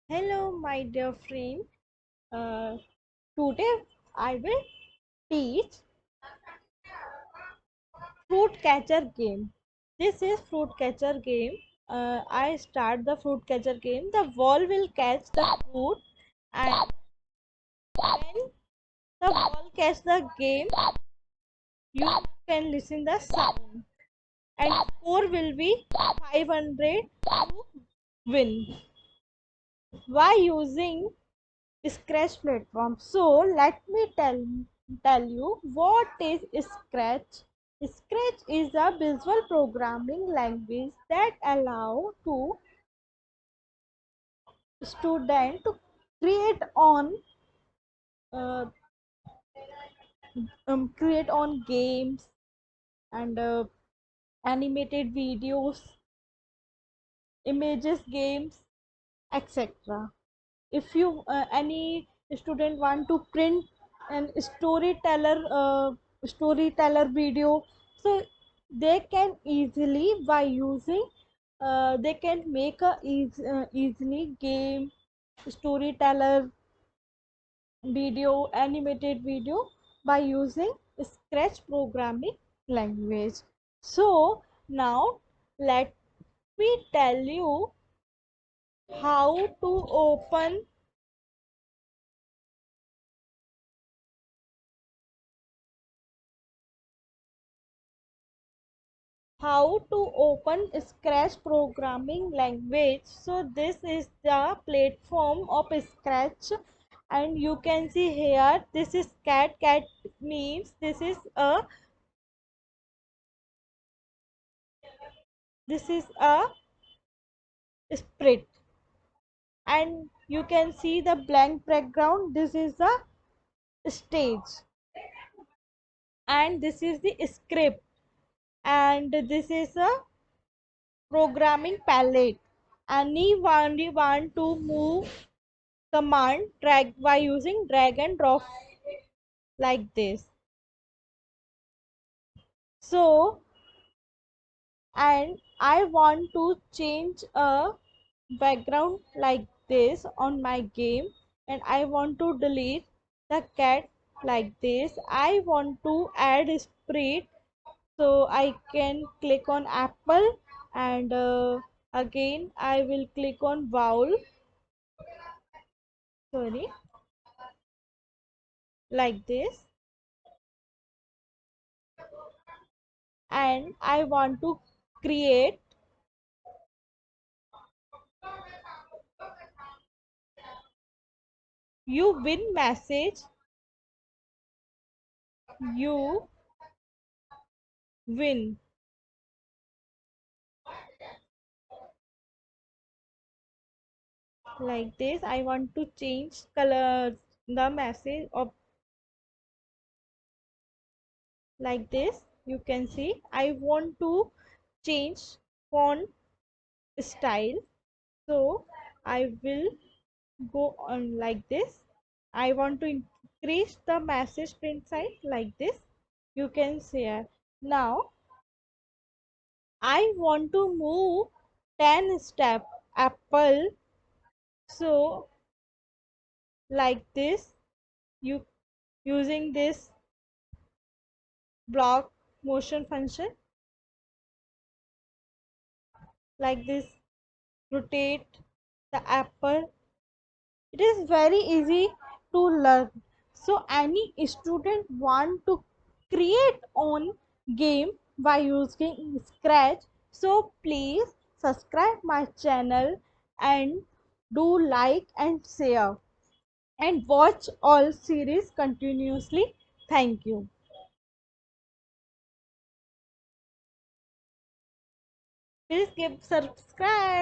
Hello, my dear friend. Uh, Today I will teach fruit catcher game. This is fruit catcher game. I start the fruit catcher game. The ball will catch the fruit, and when the ball catch the game, you can listen the sound, and score will be 500 to win. Why using Scratch platform? So let me tell you what is Scratch. Scratch is a visual programming language that allow to student to create on uh, create on games and animated videos, images, games, etc. If you any student want to print an storyteller video, so they can easily by using they can make a easily game storyteller video, animated video by using scratch programming language. So now let me tell you how to open scratch programming language. So this is the platform of scratch, and you can see here this is cat means this is a sprite, and you can see the blank background. This is the stage, and this is the script, and this is a programming palette. Anyone you want to move command drag by using drag and drop like this. So, and I want to change a background like this on my game, and I want to delete the cat like this. I want to add sprite, so I can click on apple, and again I will click on vowel, sorry, like this, and I want to create you win message, you win, like this. I want to change color the message of like this. You can see I want to change font style, so I will go on like this. I want to increase the message print size like this. You can see now I want to move 10 step apple, so like this, you using this block motion function like this, rotate the apple. It is very easy to learn. So any student want to create on game by using scratch, so please subscribe my channel and do like and share and watch all series continuously. Thank you. Please give subscribe.